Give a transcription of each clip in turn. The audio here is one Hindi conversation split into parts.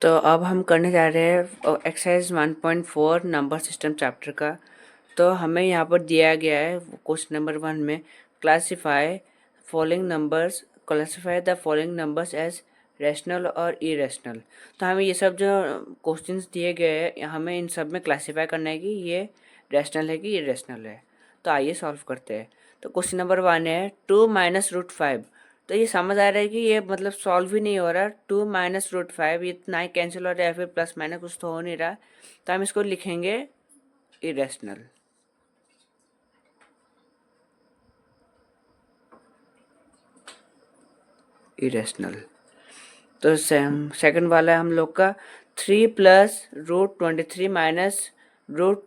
तो अब हम करने जा रहे हैं एक्सरसाइज 1.4 नंबर सिस्टम चैप्टर का। तो हमें यहाँ पर दिया गया है क्वेश्चन नंबर 1 में classify the following numbers as rational और इरेशनल। तो हमें ये सब जो क्वेश्चंस दिए गए हैं हमें इन सब में क्लासीफाई करना है कि ये रैशनल है कि इरेशनल है। तो आइए सॉल्व करते हैं। तो क्वेश्चन नंबर 1 है 2 माइनस रूट 5। तो ये समझ आ रहा है कि ये मतलब सॉल्व ही नहीं हो रहा। 2 माइनस रूट 5 ये ना ही कैंसिल हो रहा है, फिर प्लस माइनस कुछ तो हो नहीं रहा। तो हम इसको लिखेंगे इरेशनल। इरेशनल। तो सेकंड वाला है हम लोग का 3 plus root 23 minus root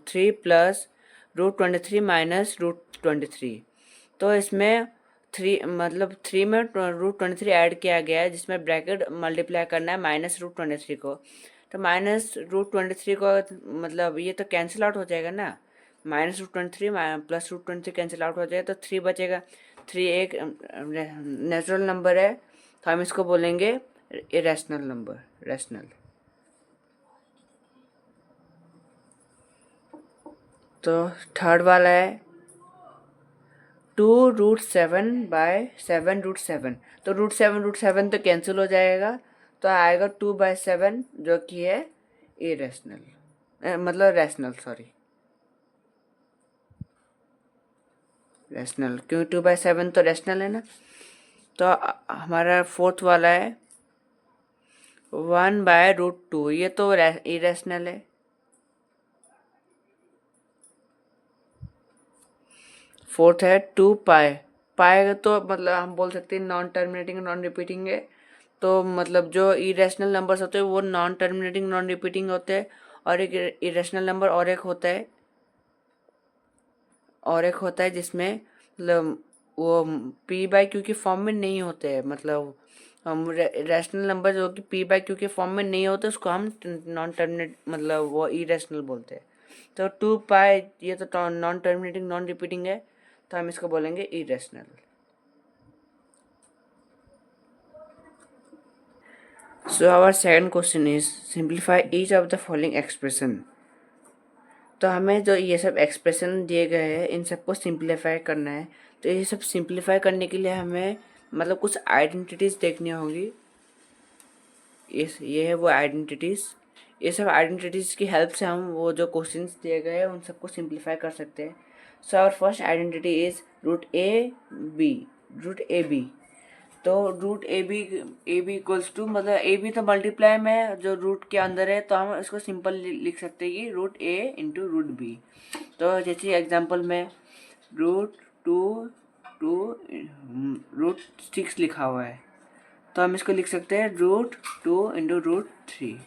3 plus root 23 minus root 23। तो इसमें 3 में रूट 23 ऐड किया गया है, जिसमें ब्रैकेट मल्टीप्लाई करना है माइनस रूट 23 को। तो माइनस रूट 23 को मतलब ये तो कैंसिल आउट हो जाएगा ना। Minus root 23 plus root 23 cancel out हो जाएगा तो 3 बचेगा। 3 एक नेचुरल नंबर है, तो हम इसको बोलेंगे इरेशनल नंबर, रैशनल। तो थर्ड वाला है 2√7/7√7। तो रूट सेवन तो कैंसिल हो जाएगा, तो आएगा 2/7 जो कि है इरेशनल, मतलब रैशनल, सॉरी रैशनल, क्योंकि 2/7 तो रैशनल है ना। तो हमारा फोर्थ वाला है 1/√2। ये तो इरेशनल है। फोर्थ है 2 पाई। पाई तो मतलब हम बोल सकते हैं नॉन टर्मिनेटिंग नॉन रिपीटिंग है। तो मतलब जो इरेशनल नंबर्स होते हैं वो नॉन टर्मिनेटिंग नॉन रिपीटिंग होते हैं, और एक इरेशनल नंबर और एक होता है जिसमें मतलब वो पी बाई क्यू के फॉर्म में नहीं होते हैं। मतलब हम रैशनल नंबर जो कि पी बाई क्यू के फॉर्म में नहीं होते उसको हम नॉन टर्मिनेट मतलब वो इरेशनल बोलते हैं। तो 2 पाई ये तो नॉन टर्मिनेटिंग नॉन रिपीटिंग है, तो हम इसको बोलेंगे irrational. So our second question is simplify each of the following expression. तो हमें जो ये सब एक्सप्रेशन दिए गए हैं इन सबको सिंप्लीफाई करना है। तो ये सब सिंप्लीफाई करने के लिए हमें मतलब कुछ आइडेंटिटीज देखनी होगी। ये है वो आइडेंटिटीज। ये सब आइडेंटिटीज की हेल्प से हम वो जो क्वेश्चंस दिए गए हैं उन सबको सिंप्लीफाई कर सकते हैं। So our first identity is b root a b. तो root a b equals to मतलब ए बी तो मल्टीप्लाई में जो रूट के अंदर है, तो हम इसको सिंपल लिख सकते हैं कि रूट ए इंटू रूट बी। तो जैसे एग्जांपल में रूट 2 रूट 6 लिखा हुआ है, तो हम इसको लिख सकते हैं रूट 2 इंटू रूट 3।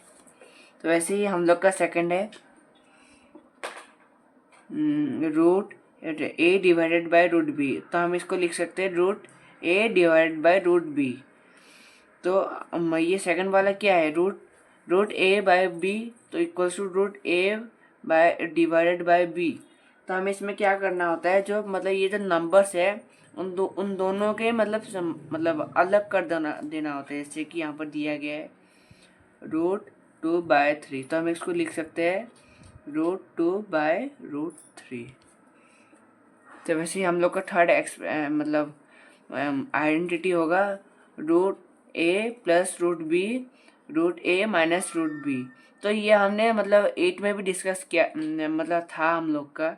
तो वैसे ही हम लोग का सेकंड है root a divided by root B. तो हम इसको लिख सकते हैं root a divided by root B. तो ये सेकंड वाला क्या है रूट ए बाय बी, तो equals to root a by divided by b. तो हमें इसमें क्या करना होता है, जो मतलब ये जो नंबर्स है उन दोनों के मतलब अलग कर देना होता है। जैसे कि यहाँ पर दिया गया है रूट 2/3, तो हम इसको लिख सकते हैं रूट 2/√3। तो वैसे ही हम लोग का थर्ड मतलब आइडेंटिटी होगा root A plus root B root A minus root B. तो ये हमने मतलब 8 में भी डिस्कस किया, मतलब था हम लोग का।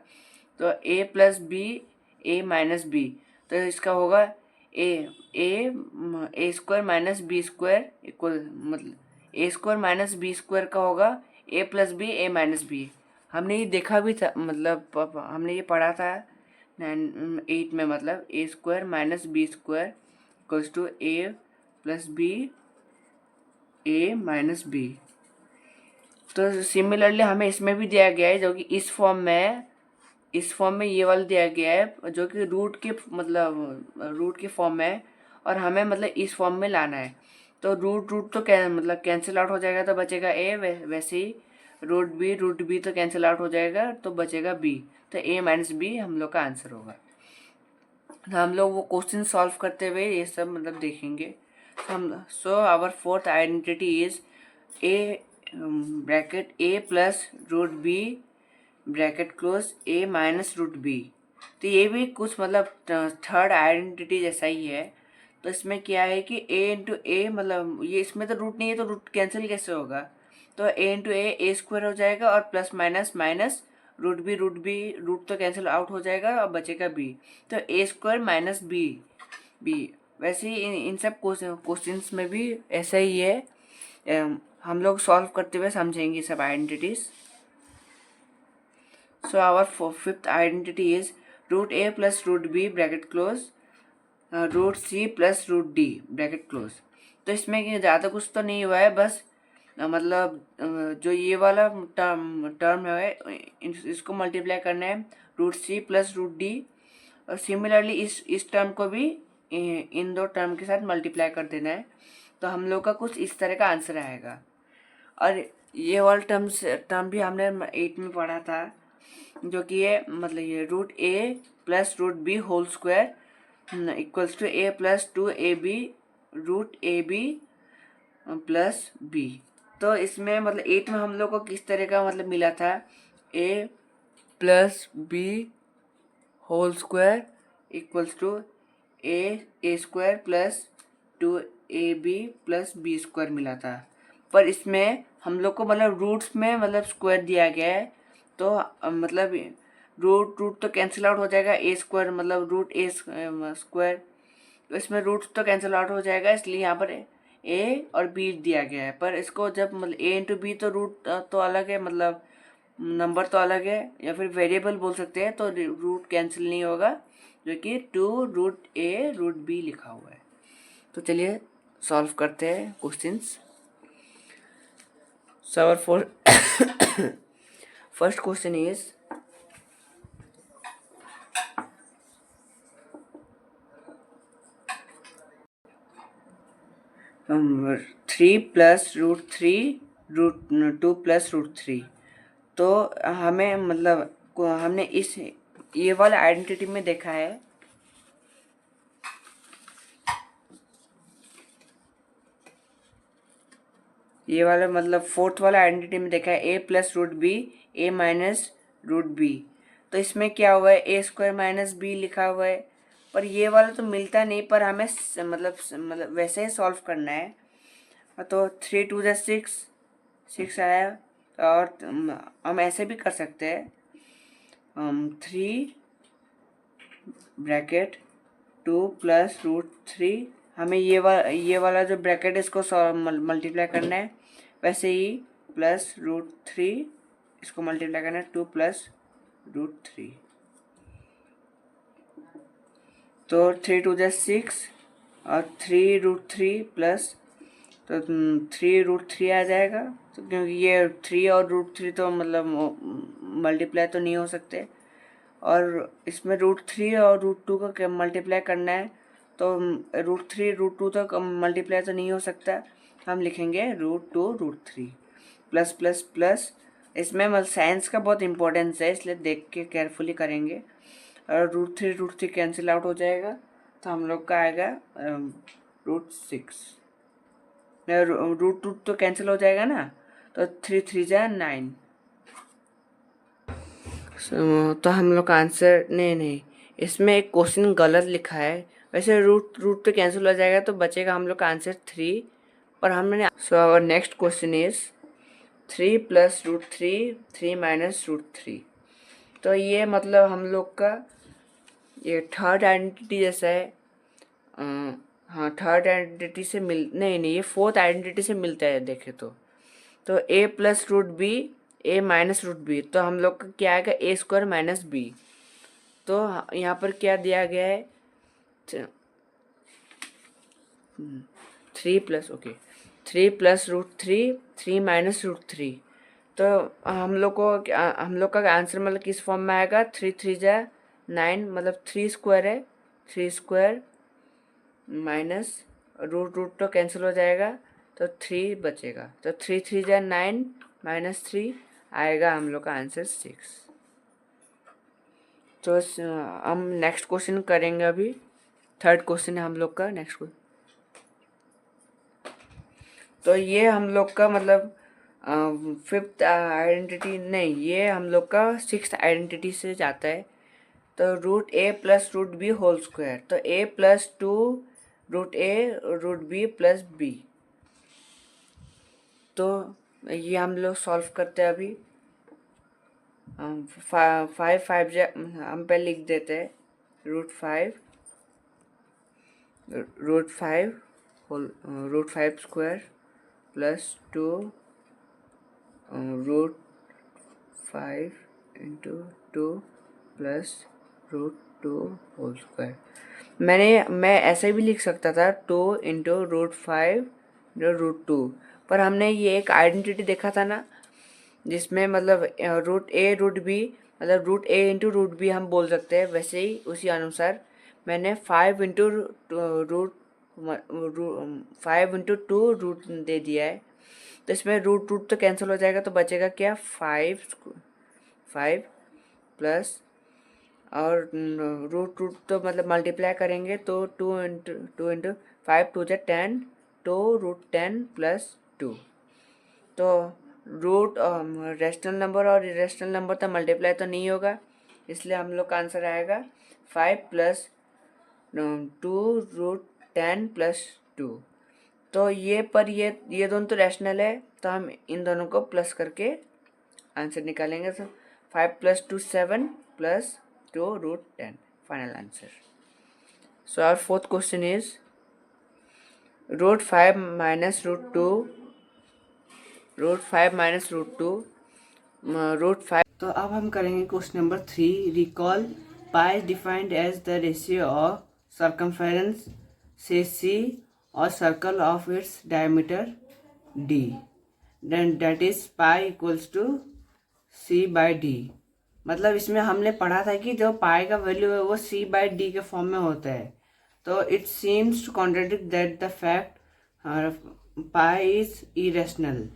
तो a plus b a minus b, तो इसका होगा a a square minus b square equal मतलब a square minus b square का होगा a plus b a minus b. हमने ये देखा भी था, मतलब हमने ये पढ़ा था 8 में। मतलब a square minus b square equals to a plus b a minus b. तो सिमिलरली हमें इसमें भी दिया गया है, जो कि इस फॉर्म में ये वाला दिया गया है जो कि रूट के मतलब रूट के फॉर्म में है, और हमें मतलब इस फॉर्म में लाना है। तो रूट रूट तो मतलब कैंसिल आउट हो जाएगा, तो बचेगा ए। वैसे ही रूट बी तो कैंसिल आउट हो जाएगा, तो बचेगा बी। तो ए माइनस बी हम लोग का आंसर होगा। तो हम लोग वो क्वेश्चन सॉल्व करते हुए ये सब मतलब देखेंगे। So our fourth identity is a bracket a plus root b bracket close a minus root B. तो ये भी कुछ मतलब थर्ड आइडेंटिटी जैसा ही है। तो इसमें क्या है कि ए इंटू ए, मतलब ये इसमें तो रूट नहीं है तो रूट कैंसिल कैसे होगा। तो ए इंटू ए स्क्वायर हो जाएगा और plus minus minus root B root तो कैंसिल आउट हो जाएगा और बचेगा बी। तो ए स्क्वायर माइनस बी। वैसे ही इन सब क्वेश्चंस में भी ऐसा ही है। हम लोग सॉल्व करते हुए समझेंगे सब identities. So our fifth identity is root a plus root b bracket close root c plus root d bracket close। तो इसमें ज़्यादा कुछ तो नहीं हुआ है, बस मतलब जो ये वाला टर्म है इसको मल्टीप्लाई करना है root c plus root d. और सिमिलरली इस टर्म को भी इन दो टर्म के साथ मल्टीप्लाई कर देना है। तो हम लोग का कुछ इस तरह का आंसर आएगा। और ये वाला टर्म भी हमने 8 में पढ़ा था, जो कि है मतलब ये root A plus root b whole square equals to a plus 2ab root a b plus b. तो इसमें मतलब 8 में हम लोग को किस तरह का मतलब मिला था, a plus b whole square equals to a square plus 2ab plus b square मिला था। पर इसमें हम लोग को मतलब रूट्स में मतलब स्क्वायर दिया गया है। तो मतलब रूट तो कैंसिल आउट हो जाएगा, ए स्क्वायर मतलब रूट ए स्क्वायर, तो इसमें रूट तो कैंसिल आउट हो जाएगा, इसलिए यहाँ पर ए और बी दिया गया है। पर इसको जब मतलब ए इंटू बी तो रूट तो अलग है, मतलब नंबर तो अलग है या फिर वेरिएबल बोल सकते हैं, तो रूट कैंसिल नहीं होगा, जो कि 2 रूट ए रूट बी लिखा हुआ है। तो चलिए सॉल्व करते हैं questions. So our first question is 3 plus root 3 root 2 plus root 3। तो हमें मतलब हमने इस ये वाला आइडेंटिटी में देखा है, ये वाला मतलब फोर्थ वाला आइडेंटिटी में देखा है ए plus root B a minus root B. तो इसमें क्या हुआ है, ए स्क्वायर माइनस बी लिखा हुआ है, पर ये वाला तो मिलता नहीं, पर हमें मतलब वैसे ही सॉल्व करना है। तो 3 2 जा 6 आया। और हम ऐसे भी कर सकते हैं 3 ब्रैकेट 2 प्लस रूट 3। हमें ये वाला जो ब्रैकेट है इसको मल्टीप्लाई करना है, वैसे ही प्लस रूट 3 इसको मल्टीप्लाई करना है 2 प्लस रूट 3। तो 3 2 जा 6 और 3 रूट 3 प्लस, तो 3 रूट 3 आ जाएगा। तो क्योंकि ये 3 और रूट 3 तो मतलब मल्टीप्लाई तो नहीं हो सकते, और इसमें रूट 3 और रूट 2 का मल्टीप्लाई करना है, तो रूट 3 रूट 2 तक मल्टीप्लाई तो नहीं हो सकता। हम लिखेंगे root 2 root 3 plus plus plus. इसमें मतलब साइंस का बहुत इंपॉर्टेंस है, इसलिए देख के केयरफुली करेंगे। और रूट 3 कैंसिल आउट हो जाएगा, तो हम लोग का आएगा रूट 6। रूट तो कैंसिल हो जाएगा ना, तो 3 3 जा 9। तो हम लोग का आंसर नहीं, इसमें एक क्वेश्चन गलत लिखा है। वैसे रूट तो कैंसिल हो जाएगा, तो बचेगा हम लोग का आंसर 3, पर हमने। So our next question is 3 plus root 3 minus root 3। तो ये मतलब हम लोग का ये थर्ड आइडेंटिटी जैसा है। हाँ, थर्ड आइडेंटिटी से नहीं, ये फोर्थ आइडेंटिटी से मिलता है देखे तो a plus root B a minus root B. तो हम लोग का क्या आएगा, ए स्क्वायर माइनस बी। तो यहाँ पर क्या दिया गया है, 3 प्लस रूट 3 माइनस रूट 3। तो हम लोग का आंसर मतलब किस फॉर्म में आएगा, 3 3 जा 9, मतलब 3 स्क्वायर है, 3 स्क्वायर माइनस रूट तो कैंसिल हो जाएगा, तो 3 बचेगा। तो 3 3 जा 9 माइनस 3 आएगा हम लोग का आंसर 6। तो हम नेक्स्ट क्वेश्चन करेंगे। अभी थर्ड क्वेश्चन है हम लोग का नेक्स्ट क्वेश्चन। तो ये हम लोग का मतलब फिफ्थ आइडेंटिटी नहीं, ये हम लोग का सिक्स्थ आइडेंटिटी से जाता है। तो रूट ए plus root b whole square, तो a plus two root a root b plus b. तो ये हम लोग सॉल्व करते हैं अभी। फाइव फाइव हम पहले लिख देते हैं root five whole root five square plus two root five into two plus root two whole square. मैं ऐसे भी लिख सकता था 2 into root five root two, पर हमने ये एक आइडेंटिटी देखा था ना, जिसमें मतलब रूट ए रूट बी मतलब रूट ए इंटू रूट बी हम बोल सकते हैं। वैसे ही उसी अनुसार मैंने 5 into root 5 into two root दे दिया है। तो इसमें रूट रूट तो कैंसिल हो जाएगा, तो बचेगा क्या 5 प्लस और रूट रूट तो मतलब मल्टीप्लाई करेंगे तो 2 इंटू 5 टू जा 10, तो रूट 10 प्लस 2। तो रूट रेशनल नंबर और इरेशनल नंबर तो मल्टीप्लाई तो नहीं होगा, इसलिए हम लोग का आंसर आएगा 5 प्लस 2 रूट 10 प्लस 2। तो ये दोनों तो रैशनल है, तो हम इन दोनों को प्लस करके आंसर निकालेंगे। तो 5 plus 2 7 plus 2 root 10, final answer. So our fourth question is root 5 minus root 2 root 5। तो अब हम करेंगे question number 3। Recall pi defined as the ratio of circumference से सी और circle of its diameter d, then that is pi equals to c by d. मतलब इसमें हमने पढ़ा था कि जो पाई का वैल्यू है वो सी बाई डी के फॉर्म में होता है। तो it seems to contradict that the fact pi is irrational.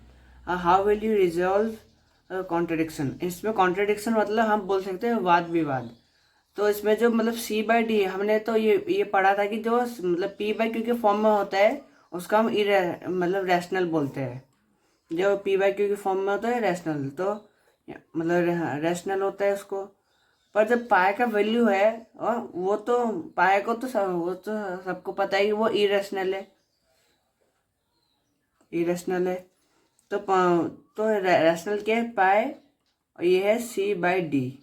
How will you resolve contradiction? इसमें कॉन्ट्रडिक्शन मतलब हम बोल सकते हैं वाद विवाद। तो इसमें जो मतलब सी बाई डी हमने तो ये पढ़ा था कि जो मतलब पी बाई क्यू के फॉर्म में होता है उसका हम मतलब रैशनल बोलते हैं। जो पी बाई क्यू के फॉर्म में होता है रैशनल, तो मतलब रैशनल होता है उसको। पर जब पाए का वैल्यू है और वो तो पाए को तो वो तो सबको पता है कि वो इरेशनल है, इरेशनल है। तो रैशनल क्या है? पाए, और ये है सी बाई डी।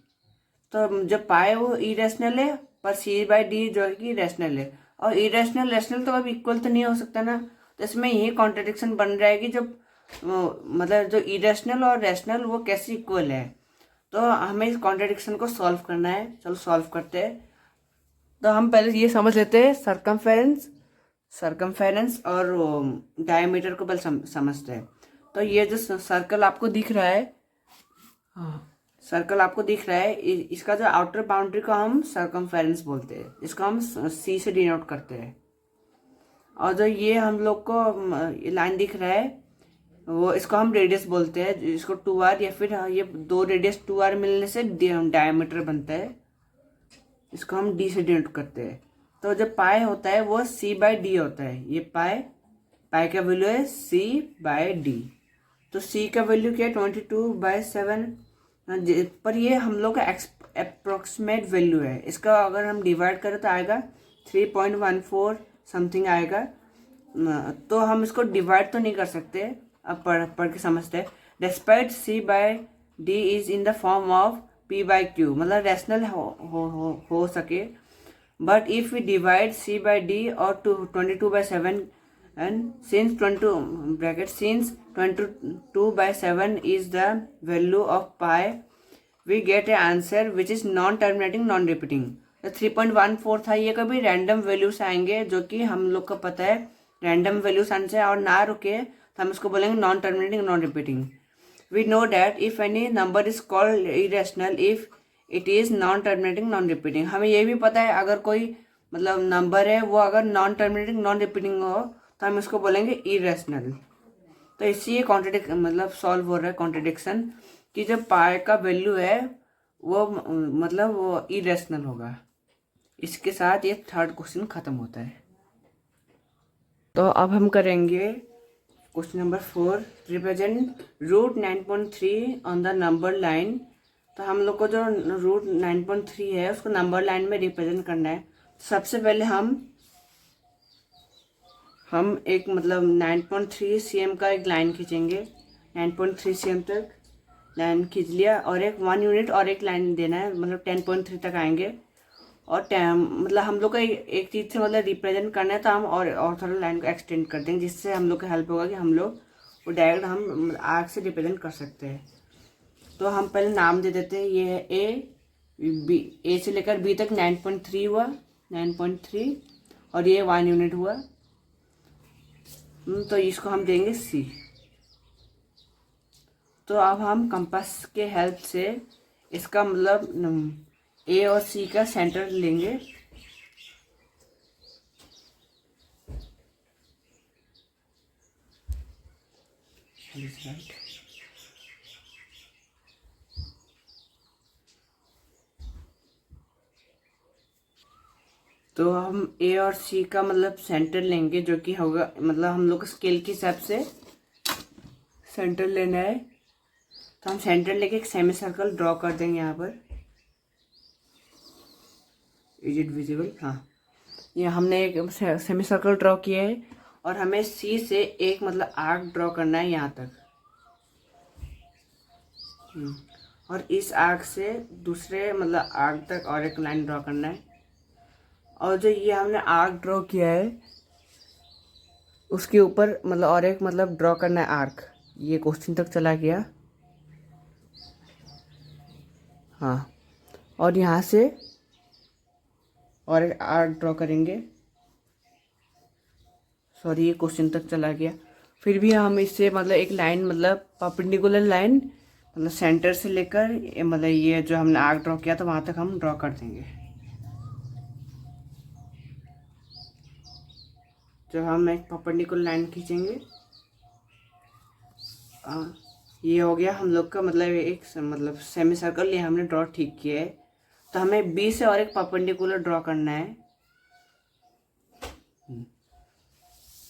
तो जब पाए वो इरेशनल है, पर सी बाई डी जो है कि रैशनल है। और इरेशनल रैशनल तो कभी इक्वल तो नहीं हो सकता ना। तो इसमें यही कॉन्ट्रडिक्शन बन रहा है कि जब मतलब जो इरेशनल और रैशनल वो कैसे इक्वल है। तो हमें इस कॉन्ट्रडिक्शन को सॉल्व करना है। चलो सॉल्व करते हैं। तो हम पहले ये समझ लेते हैं सरकमफेरेंस और डायमीटर को पहले समझते हैं। तो ये जो सर्कल आपको दिख रहा है, सर्कल आपको दिख रहा है, इसका जो आउटर बाउंड्री को हम सर्कमफेरेंस बोलते हैं। इसको हम सी से डिनोट करते हैं। और जो ये हम लोग को लाइन दिख रहा है वो इसको हम रेडियस बोलते हैं। इसको 2r या फिर ये दो रेडियस 2r मिलने से डायमीटर बनता है। इसको हम डी से डिनोट करते हैं। तो जो पाई होता है वो सी बाई डी होता है। ये पाई का वैल्यू है सी बाई डी। तो सी का वैल्यू क्या है? 22/7। पर ये हम लोग का अप्रोक्सीमेट वैल्यू है। इसका अगर हम डिवाइड करें तो आएगा 3.14 समथिंग आएगा। तो हम इसको डिवाइड तो नहीं कर सकते, अब पढ़ के समझते हैं। Despite c by d is in the form of p by q, मतलब रैशनल हो सके। But if we divide c by d और 22/7 and since 22/7 is the value of pi, we get an answer which is non-terminating non-repeating। तो 3.14 था, ये कभी रैंडम वैल्यूज आएंगे जो कि हम लोग को पता है रैंडम वैल्यूज आने से और ना रुके तो हम इसको बोलेंगे non terminating non repeating. We know that if any number is called irrational if it is non terminating non repeating. हमें ये भी पता है अगर कोई मतलब नंबर है वो अगर नॉन टर्मिनेटिंग नॉन रिपीटिंग हो तो हम इसको बोलेंगे इरेशनल। तो इसी मतलब सॉल्व हो रहा है कॉन्ट्रडिक्शन कि जो पाई का वैल्यू है वो मतलब वो इरेशनल होगा। इसके साथ ये थर्ड क्वेश्चन खत्म होता है। तो अब हम करेंगे question number 4, represent root 9.3 on the number line. तो हम लोग को जो रूट 9.3 है उसको नंबर लाइन में रिप्रेजेंट करना है। सबसे पहले हम एक मतलब 9.3 cm का एक लाइन खींचेंगे। 9.3 cm तक लाइन खींच लिया और एक 1 यूनिट और एक लाइन देना है, मतलब 10.3 तक आएंगे। और मतलब हम लोग को एक चीज़ से मतलब रिप्रेजेंट करना है, तो हम और थोड़ा लाइन को एक्सटेंड कर देंगे, जिससे हम लोग को हेल्प होगा कि हम लोग वो डायरेक्ट हम आर्क से रिप्रेजेंट कर सकते हैं। तो हम पहले नाम दे देते हैं, ये है ए बी, ए से लेकर बी तक 9.3 हुआ, 9.3, और ये 1 यूनिट हुआ। तो इसको हम देंगे सी। तो अब हम कंपास के हेल्प से इसका मतलब ए और सी का सेंटर लेंगे। तो हम ए और सी का मतलब सेंटर लेंगे, जो कि होगा मतलब हम लोग को स्केल के हिसाब से सेंटर लेना है। तो हम सेंटर लेके एक सेमी सर्कल ड्रॉ कर देंगे यहाँ पर। Is it visible? हाँ, ये हमने एक सेमी सर्कल ड्रॉ किया है और हमें सी से एक मतलब आर्क ड्रॉ करना है यहाँ तक। और इस आर्क से दूसरे मतलब आर्क तक और एक लाइन ड्रॉ करना है। और जो ये हमने आर्क ड्रॉ किया है उसके ऊपर मतलब और एक मतलब ड्रॉ करना है आर्क। ये क्वेश्चन तक चला गया। हाँ, और यहाँ से और एक आर्क ड्रॉ करेंगे। सॉरी, ये क्वेश्चन तक चला गया। फिर भी हम इससे मतलब एक लाइन मतलब परपेंडिकुलर लाइन मतलब सेंटर से लेकर मतलब ये जो हमने आर्क ड्रॉ किया था वहाँ तक हम ड्रॉ कर देंगे। जब हम एक परपेंडिकुलर लाइन खींचेंगे, ये हो गया हम लोग का मतलब एक मतलब सेमी सर्कल ये हमने ड्रॉ ठीक किया है। तो हमें बी से और एक परपेंडिकुलर ड्रॉ करना है।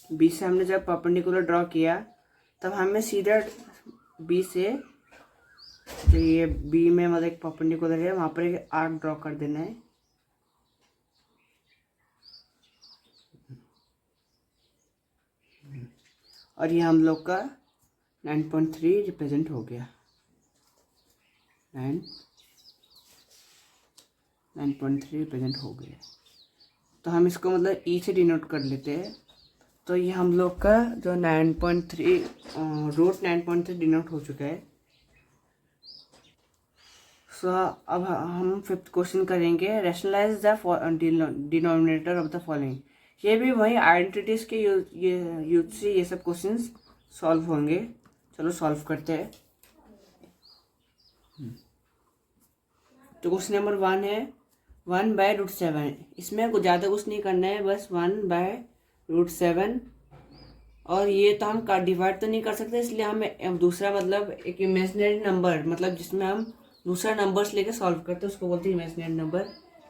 बी से हमने जब परपेंडिकुलर ड्रॉ किया तब हमें सीधा बी से जो ये बी में मतलब एक परपेंडिकुलर है वहाँ पर एक आर्क ड्रॉ कर देना है। और ये हम लोग का 9.3 रिप्रेजेंट हो गया। 9.3 रिप्रेजेंट हो गया। तो हम इसको मतलब ई से डिनोट कर लेते हैं। तो ये हम लोग का जो 9.3 रूट 9.3 डिनोट हो चुका है। सो अब हम फिफ्थ क्वेश्चन करेंगे, rationalise the denominator of the following. ये भी वही आइडेंटिटीज के यूज से ये सब क्वेश्चंस सॉल्व होंगे। चलो सॉल्व करते हैं। तो क्वेश्चन नंबर 1 है 1/√7। इसमें कुछ ज़्यादा कुछ नहीं करना है, बस 1/√7। और ये तो हम डिवाइड तो नहीं कर सकते, इसलिए हम दूसरा मतलब एक इमेजिनरी नंबर मतलब जिसमें हम दूसरा नंबर्स लेके सॉल्व करते हैं उसको बोलते हैं इमेजिनरी नंबर।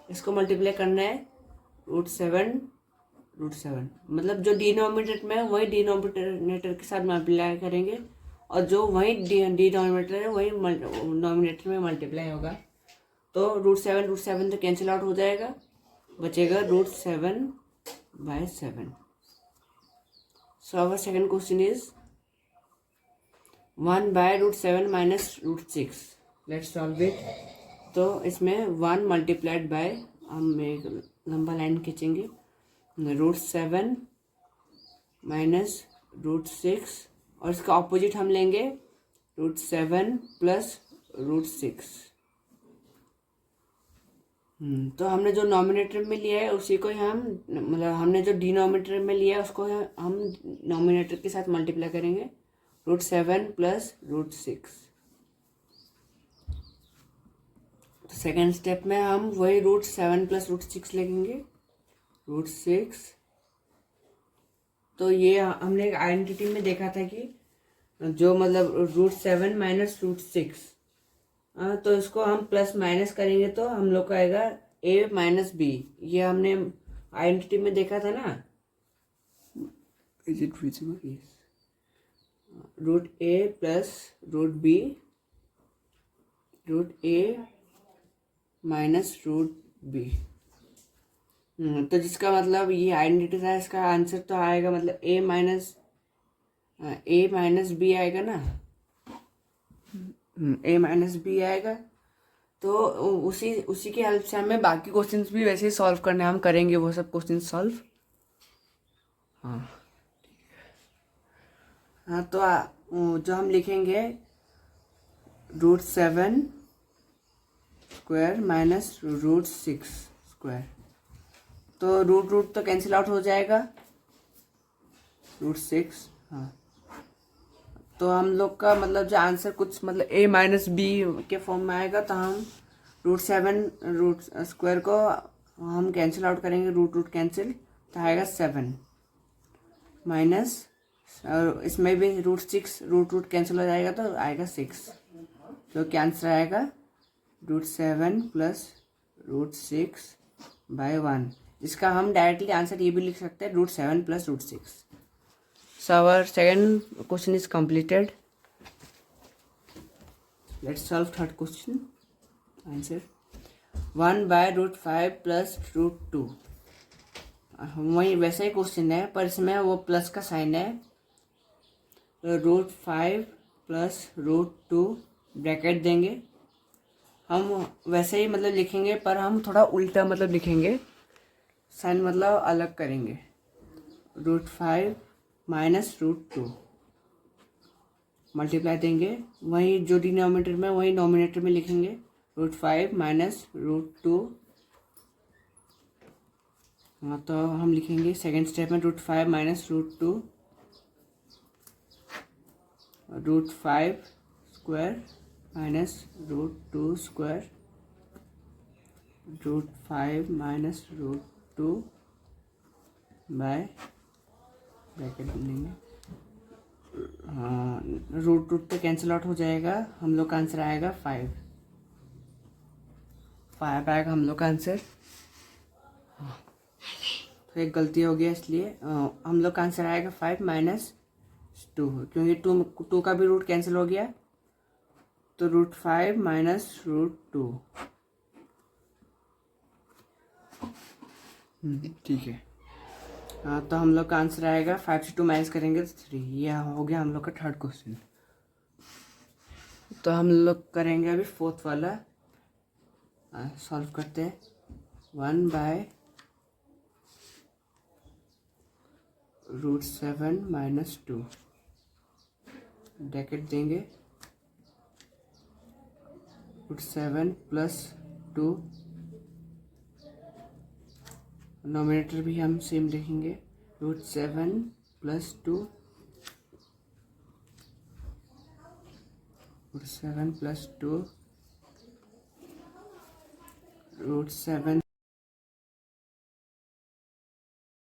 इसको मल्टीप्लाई करना है √7 मतलब जो डिनोमिनेटर में है वही डिनोमिनेटर के साथ मल्टीप्लाई करेंगे, और जो वही डिनोमिनेटर है वही नोमिनेटर में मल्टीप्लाई होगा। तो √7 तो कैंसिल आउट हो जाएगा, बचेगा √7/7। So our second question is 1/√7 minus √6. Let's solve it. तो इसमें 1 मल्टीप्लाइड बाय हम एक लंबा लाइन खींचेंगे, √7 माइनस √6, और इसका ऑपोजिट हम लेंगे √7 प्लस √6। तो हमने जो नॉमिनेटर में लिया है उसी को हम मतलब हमने जो डिनोमिनेटर में लिया है उसको हम नॉमिनेटर के साथ मल्टीप्लाई करेंगे, √7 प्लस √6। तो सेकेंड स्टेप में हम वही √7 प्लस √6 लेंगे, √6। तो ये हमने एक आइडेंटिटी में देखा था कि जो मतलब √7 माइनस √6, तो इसको हम प्लस माइनस करेंगे तो हम लोग का आएगा a माइनस बी। ये हमने आइडेंटिटी में देखा था ना। Is it visible? Yes. Root A plus root B, root A minus root B. तो जिसका मतलब ये आइडेंटिटी था, इसका आंसर तो आएगा मतलब ए माइनस बी आएगा ना। ए माइनस बी आएगा। तो उसी उसी की हेल्प से हमें बाकी क्वेश्चंस भी वैसे ही सॉल्व करने हम करेंगे, वो सब क्वेश्चन सॉल्व। हाँ हाँ, तो जो हम लिखेंगे √7 स्क्वायर माइनस √6 स्क्वायर, तो रूट तो कैंसिल आउट हो जाएगा, √6। हाँ, तो हम लोग का मतलब जो आंसर कुछ मतलब a माइनस बी के फॉर्म में आएगा। तो हम रूट स्क्वायर को हम कैंसिल आउट करेंगे, रूट कैंसिल, तो आएगा 7 माइनस, और इसमें भी √6 रूट कैंसिल हो जाएगा तो आएगा 6, जो कि आंसर आएगा √7 प्लस √6/1। इसका हम डायरेक्टली आंसर ये भी लिख सकते हैं, √7 plus √6। So our second question is completed. Let's solve third question. Answer 1/√5 plus √2। वही वैसा ही क्वेश्चन है, पर इसमें वो प्लस का साइन है। √5 प्लस √2 ब्रैकेट देंगे। हम वैसे ही मतलब लिखेंगे, पर हम थोड़ा उल्टा मतलब लिखेंगे, साइन मतलब अलग करेंगे। √5 माइनस √2 मल्टीप्लाई देंगे, वही जो डिनोमिनेटर में वही नोमिनेटर में लिखेंगे, √5 माइनस √2। हाँ, तो हम लिखेंगे सेकेंड स्टेप में √5 minus √2, √5 square minus √2 square, √5 minus √2 bye bracket देंगे। हाँ, रूट तो कैंसिल आउट हो जाएगा, हम लोग का आंसर आएगा 5 आएगा हम लोग का आंसर। तो एक गलती हो गया, इसलिए हम लोग का आंसर आएगा 5 माइनस 2, क्योंकि टू का भी रूट कैंसिल हो गया, तो √5 माइनस √2। ठीक है। हाँ, तो हम लोग का आंसर आएगा 5 से 2 माइनस करेंगे तो 3। यह हो गया हम लोग का थर्ड क्वेश्चन। तो हम लोग करेंगे अभी फोर्थ वाला, सॉल्व करते हैं। 1/√7 माइनस 2 ब्रैकेट देंगे, √7 प्लस 2, नोमिनेटर भी हम सेम लिखेंगे, √7 प्लस 2, √7 प्लस 2, √7